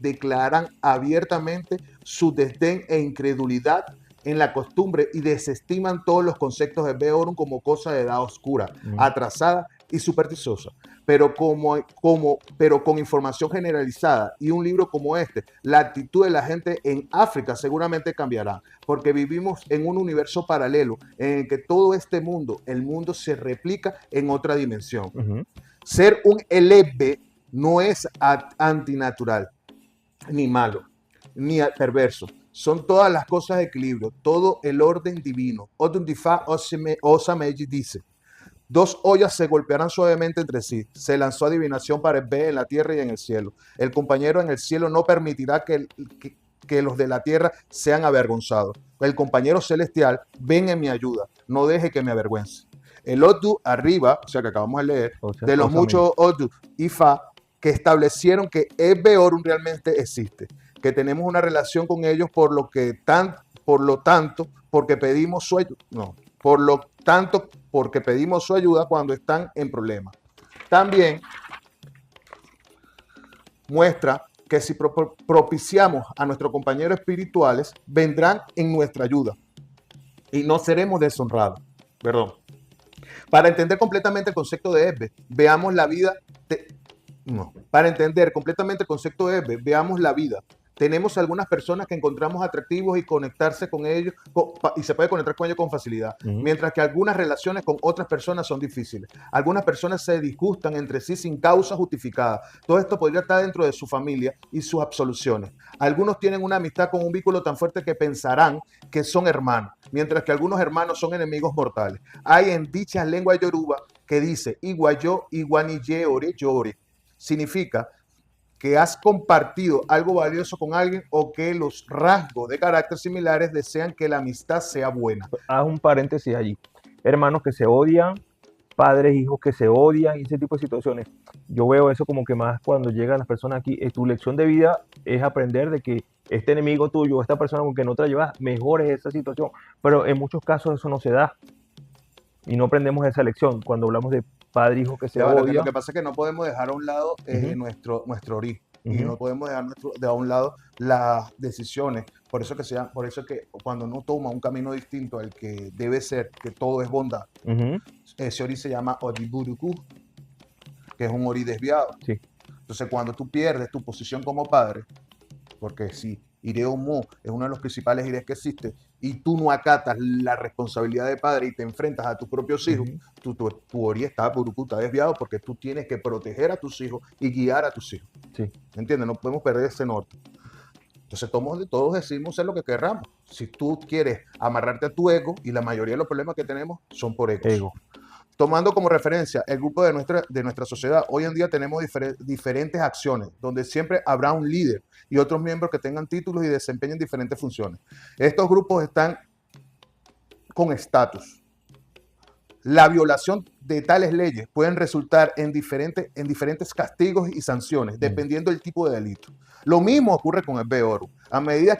declaran abiertamente su desdén e incredulidad en la costumbre y desestiman todos los conceptos de Beorum como cosa de edad oscura, Ujú. atrasada y supersticiosa. Pero con información generalizada y un libro como este, la actitud de la gente en África seguramente cambiará, porque vivimos en un universo paralelo en el que todo este mundo, el mundo se replica en otra dimensión. Ujú. Ser un elebe no es antinatural, ni malo, ni perverso. Son todas las cosas de equilibrio, todo el orden divino. Odundifa Osameji dice: dos ollas se golpearán suavemente entre sí. Se lanzó adivinación para el B en la tierra y en el cielo. El compañero en el cielo no permitirá que los de la tierra sean avergonzados. El compañero celestial, ven en mi ayuda, no deje que me avergüence. El Odu arriba, o sea que acabamos de leer, O sea, de los Osameño. muchos Odu y Fa que establecieron que Ebeorum realmente existe, que tenemos una relación con ellos por lo tanto, porque pedimos su ayuda, no, por lo tanto, porque pedimos su ayuda cuando están en problemas. También muestra que si propiciamos a nuestros compañeros espirituales, vendrán en nuestra ayuda y no seremos deshonrados. Perdón. Para entender completamente el concepto de Ebbe, veamos la vida. Para entender completamente el concepto de Ebbe, veamos la vida. Tenemos algunas personas que encontramos atractivos y conectarse con ellos, y se puede conectar con ellos con facilidad, mientras que algunas relaciones con otras personas son difíciles. Algunas personas se disgustan entre sí sin causa justificada. Todo esto podría estar dentro de su familia y sus absoluciones. Algunos tienen una amistad con un vínculo tan fuerte que pensarán que son hermanos, mientras que algunos hermanos son enemigos mortales. Hay en dicha lengua yoruba que dice, Iguayo, Iguaniye, Ore, Yore. Significa que has compartido algo valioso con alguien o que los rasgos de carácter similares desean que la amistad sea buena. Haz un paréntesis allí. Hermanos que se odian, padres, hijos que se odian y ese tipo de situaciones. Yo veo eso como que más cuando llegan las personas aquí. Tu lección de vida es aprender de que este enemigo tuyo, esta persona con que no te la llevas, mejores esa situación. Pero en muchos casos eso no se da. Y no aprendemos esa lección cuando hablamos de padre e hijo que se odian. Lo que pasa es que no podemos dejar a un lado nuestro origen. Y no podemos dejar a un lado las decisiones. Por eso que cuando uno toma un camino distinto al que debe ser, que todo es bondad, ese ori se llama Oriburuku, que es un ori desviado. Sí. Entonces, cuando tú pierdes tu posición como padre, porque si Ireo Mu es uno de los principales Ires que existe, y tú no acatas la responsabilidad de padre y te enfrentas a tus propios hijos, tu ori está desviado porque tú tienes que proteger a tus hijos y guiar a tus hijos. Sí. ¿Entiendes? No podemos perder ese norte. Entonces todos decimos ser lo que querramos. Si tú quieres amarrarte a tu ego, y la mayoría de los problemas que tenemos son por egos. Tomando como referencia el grupo de nuestra sociedad, hoy en día tenemos diferentes acciones, donde siempre habrá un líder y otros miembros que tengan títulos y desempeñen diferentes funciones. Estos grupos están con estatus. La violación de tales leyes pueden resultar en diferentes castigos y sanciones, dependiendo del tipo de delito. Lo mismo ocurre con el Beoru. A medida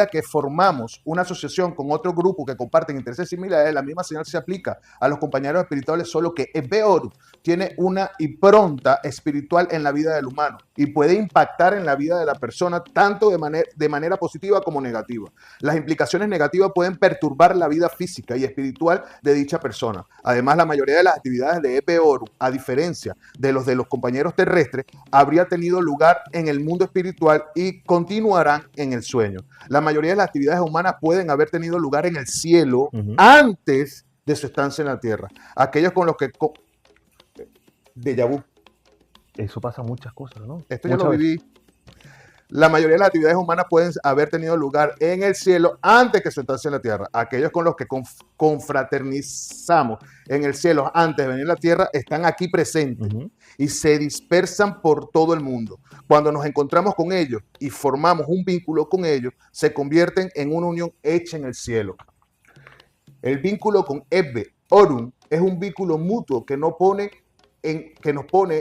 que formamos una asociación con otro grupo que comparten intereses similares, la misma señal se aplica a los compañeros espirituales, solo que el Beoru tiene una impronta espiritual en la vida del humano y puede impactar en la vida de la persona tanto de manera positiva como negativa. Las implicaciones negativas pueden perturbar la vida física y espiritual de dicha persona. Además, la mayoría de las actividades de Beoru, a diferencia de los compañeros terrestres, habría tenido lugar en el mundo espiritual y continuarán en el sueño. La mayoría de las actividades humanas pueden haber tenido lugar en el cielo antes de su estancia en la tierra. Aquellos con los que... Déjà vu. Eso pasa muchas cosas, ¿no? Esto ya lo viví. La mayoría de las actividades humanas pueden haber tenido lugar en el cielo antes que su estancia en la tierra. Aquellos con los que confraternizamos en el cielo antes de venir a la tierra están aquí presentes y se dispersan por todo el mundo. Cuando nos encontramos con ellos y formamos un vínculo con ellos, se convierten en una unión hecha en el cielo. El vínculo con Ebbe, Orun, es un vínculo mutuo que nos pone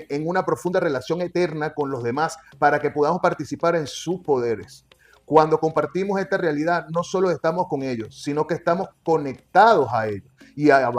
en una profunda relación eterna con los demás para que podamos participar en sus poderes. Cuando compartimos esta realidad, no solo estamos con ellos, sino que estamos conectados a ellos y a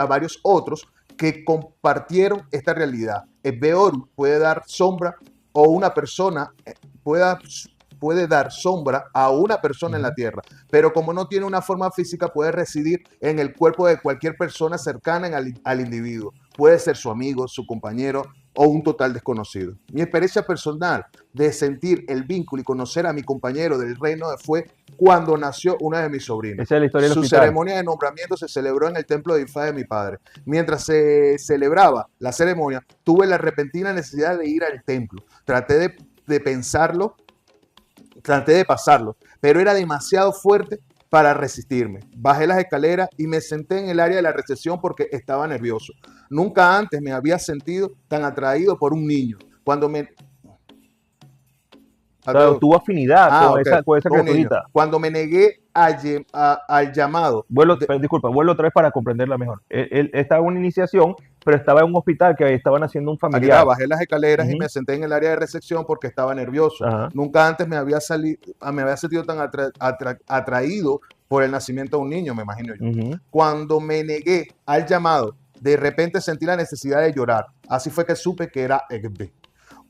varios otros que compartieron esta realidad. El Beoru puede dar sombra o una persona puede dar sombra a una persona en la tierra, pero como no tiene una forma física, puede residir en el cuerpo de cualquier persona cercana al individuo. Puede ser su amigo, su compañero o un total desconocido. Mi experiencia personal de sentir el vínculo y conocer a mi compañero del reino fue cuando nació una de mis sobrinas. Esa es la historia del Su hospital. ceremonia de nombramiento se celebró en el templo de Ifá de mi padre. Mientras se celebraba la ceremonia, tuve la repentina necesidad de ir al templo. Traté de pasarlo, pero era demasiado fuerte para resistirme. Bajé las escaleras y me senté en el área de la recepción porque estaba nervioso. Nunca antes me había sentido tan atraído por un niño. Claro, tuvo afinidad con esa criaturita. Cuando me negué al llamado. Vuelvo otra vez para comprenderla mejor. Él estaba en una iniciación, pero estaba en un hospital que estaban haciendo un familiar. Bajé las escaleras y me senté en el área de recepción porque estaba nervioso. Nunca antes me había sentido tan atraído por el nacimiento de un niño, me imagino yo. Cuando me negué al llamado, de repente sentí la necesidad de llorar. Así fue que supe que era Egbe.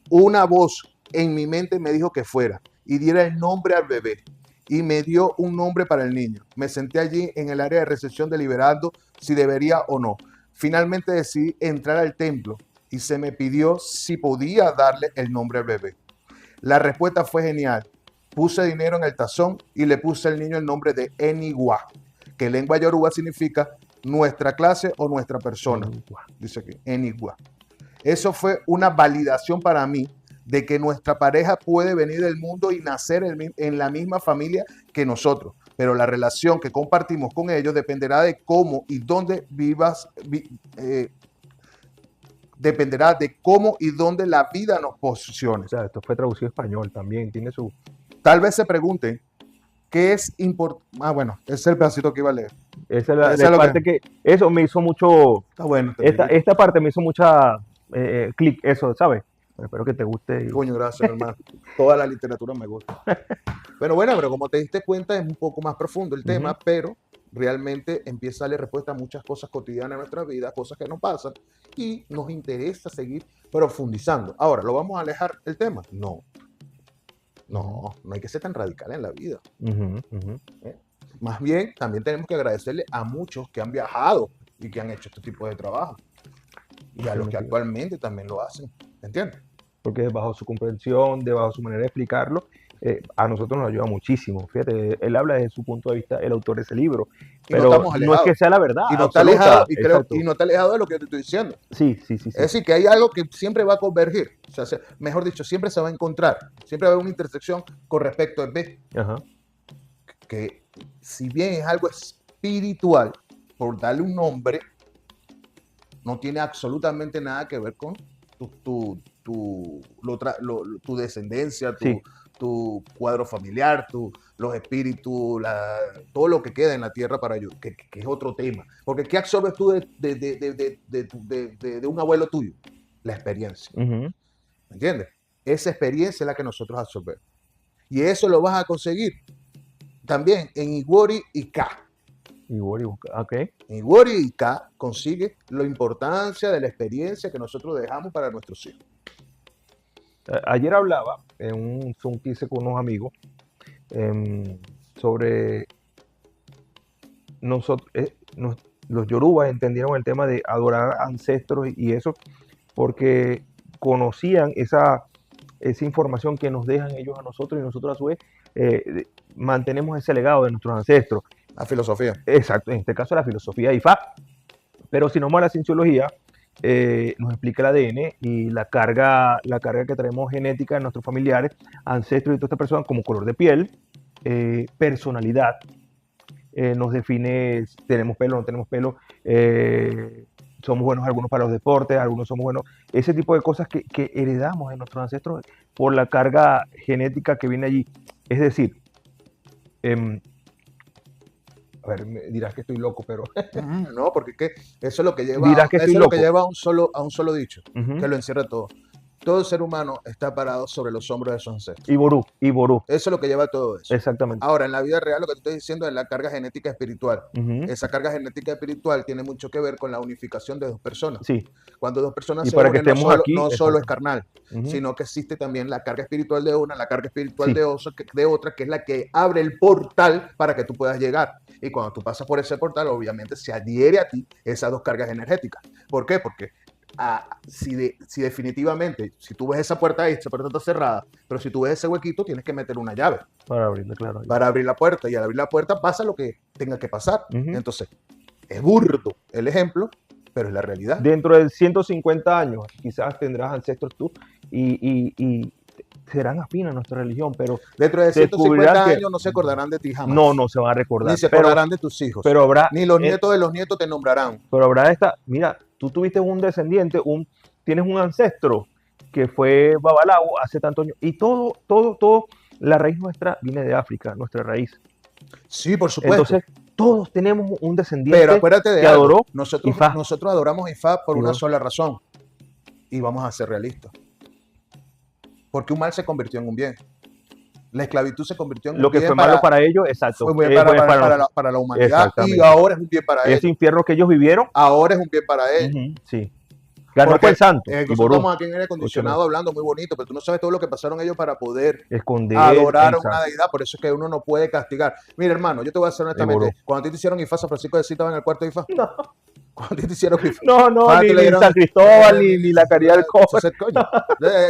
Una voz en mi mente me dijo que fuera y diera el nombre al bebé. y me dio un nombre para el niño. Me senté allí en el área de recepción deliberando si debería o no. Finalmente decidí entrar al templo y se me pidió si podía darle el nombre al bebé. La respuesta fue genial. Puse dinero en el tazón y le puse al niño el nombre de Enigua, que en lengua yoruba significa nuestra clase o nuestra persona. Dice aquí, Enigua. Eso fue una validación para mí de que nuestra pareja puede venir del mundo y nacer en la misma familia que nosotros, pero la relación que compartimos con ellos dependerá de cómo y dónde vivas, dependerá de cómo y dónde la vida nos posicione. O sea, esto fue traducido a español también, tiene su... Tal vez se pregunten, ¿qué es importante? Ah, bueno, ese es el pedacito que iba a leer. Esa es la parte que... Eso me hizo mucho... Está bueno. Esta parte me hizo mucha clic, eso, ¿sabes? Espero que te guste. Coño, gracias, hermano. Toda la literatura me gusta. Bueno, pero como te diste cuenta, es un poco más profundo el tema, pero realmente empieza a darle respuesta a muchas cosas cotidianas en nuestra vida, cosas que nos pasan, y nos interesa seguir profundizando. Ahora, ¿lo vamos a alejar el tema? No hay que ser tan radical en la vida. Más bien, también tenemos que agradecerle a muchos que han viajado y que han hecho este tipo de trabajo. Y a los que actualmente también lo hacen. ¿Entiendes? Porque bajo su comprensión, bajo su manera de explicarlo, a nosotros nos ayuda muchísimo. Fíjate, él habla desde su punto de vista, el autor de ese libro. Pero no es que sea la verdad. Y no está alejado, y no está alejado de lo que yo te estoy diciendo. Sí. Es decir, que hay algo que siempre va a convergir. O sea, mejor dicho, siempre se va a encontrar. Siempre va a haber una intersección con respecto a B. Que si bien es algo espiritual, por darle un nombre, no tiene absolutamente nada que ver con tu descendencia, tu cuadro familiar, los espíritus, todo lo que queda en la tierra para ellos, que es otro tema. Porque ¿qué absorbes tú de un abuelo tuyo? La experiencia. ¿Me entiendes? Esa experiencia es la que nosotros absorbemos. Y eso lo vas a conseguir también en Iwori y Ka. Okay. En Iwori y Ka consigue la importancia de la experiencia que nosotros dejamos para nuestros hijos. Ayer hablaba en un Zoom que hice con unos amigos sobre nosotros, los yorubas entendieron el tema de adorar ancestros y eso porque conocían esa información que nos dejan ellos a nosotros y nosotros a su vez mantenemos ese legado de nuestros ancestros. La filosofía. Exacto, en este caso la filosofía Ifá. Pero si no más la cienciología nos explica el ADN y la carga que traemos genética de nuestros familiares, ancestros y todas estas personas como color de piel, personalidad, nos define si tenemos pelo o no tenemos pelo, somos buenos algunos para los deportes, algunos somos buenos, ese tipo de cosas que heredamos de nuestros ancestros por la carga genética que viene allí. Es decir, a ver, me dirás que estoy loco, pero... No, porque eso es lo que lleva a un solo dicho, que lo encierra todo. Todo ser humano está parado sobre los hombros de sus ancestros. Iború. Eso es lo que lleva todo eso. Exactamente. Ahora, en la vida real, lo que te estoy diciendo es la carga genética espiritual. Esa carga genética espiritual tiene mucho que ver con la unificación de dos personas. Sí. Cuando dos personas y se para unen, que estemos aquí, no solo es carnal, sino que existe también la carga espiritual de una, la carga espiritual de otra, que es la que abre el portal para que tú puedas llegar. Y cuando tú pasas por ese portal, obviamente se adhiere a ti esas dos cargas energéticas. ¿Por qué? Porque si definitivamente, si tú ves esa puerta ahí, esa puerta está cerrada, pero si tú ves ese huequito, tienes que meter una llave. Para abrirla, claro. Para abrir la puerta, y al abrir la puerta pasa lo que tenga que pasar. Entonces, es burdo el ejemplo, pero es la realidad. Dentro de 150 años, quizás tendrás ancestros tú y serán afines a nuestra religión, pero... Dentro de 150 años no se acordarán de ti jamás. No se van a recordar. Ni se acordarán de tus hijos. Pero habrá... Ni los nietos de los nietos te nombrarán. Pero habrá mira, tú tuviste un descendiente, tienes un ancestro que fue Babalao hace tantos años, y todo, la raíz nuestra viene de África, nuestra raíz. Sí, por supuesto. Entonces, todos tenemos un descendiente pero acuérdate de que algo. adoró Ifá. Nosotros adoramos Ifá por una sola razón. Y vamos a ser realistas. Porque un mal se convirtió en un bien. La esclavitud se convirtió en un bien. Lo que fue malo para ellos, exacto. Fue bien para la humanidad. Y ahora es un bien para ellos. Ese infierno que ellos vivieron. Ahora es un bien para ellos. Sí. Ganó Porque, fue el santo. Y nosotros Ború. estamos aquí en aire acondicionado hablando muy bonito, pero tú no sabes todo lo que pasaron ellos para poder Esconder. adorar a una exacto. deidad. Por eso es que uno no puede castigar. Mira, hermano, yo te voy a decir honestamente, Ború. cuando a ti te hicieron IFA, San Francisco de Asís estaba en el cuarto de IFA. No, Cuando a ti te hicieron IFA. no, Tú ni, le ni dieron- San Cristóbal, ni la Caridad del Cobre. Entonces, coño,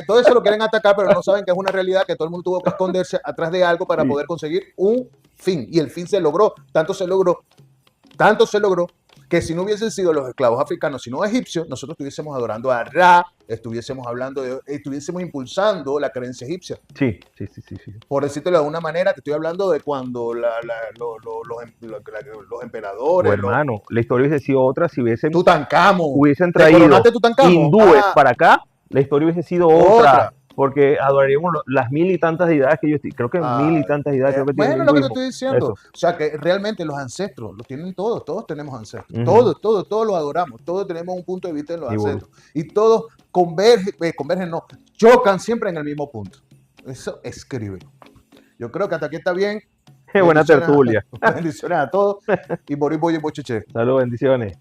todo eso lo quieren atacar, pero no saben que es una realidad que todo el mundo tuvo que esconderse atrás de algo para Sí. poder conseguir un fin. Y el fin se logró, tanto se logró, que si no hubiesen sido los esclavos africanos, sino egipcios, nosotros estuviésemos adorando a Ra, estuviésemos impulsando la creencia egipcia. Sí. Por decírtelo de alguna manera, te estoy hablando de cuando los emperadores, Hermano, la historia hubiese sido otra si hubiesen Tutankamón, traído coronaste Tutankamón. hindúes para acá, la historia hubiese sido otra. Porque adoraríamos las mil y tantas deidades que ellos tienen. Creo que mil y tantas deidades creo que tienen. Bueno, lo que te estoy diciendo. Eso. O sea, que realmente los ancestros los tienen todos tenemos ancestros. Ujú. Todos los adoramos, todos tenemos un punto de vista en los ancestros. Y todos convergen, no, chocan siempre en el mismo punto. Eso escribe. Yo creo que hasta aquí está bien. Qué buena tertulia. Bendiciones a todos. Y Boris Boye Bocheche. Saludos, bendiciones.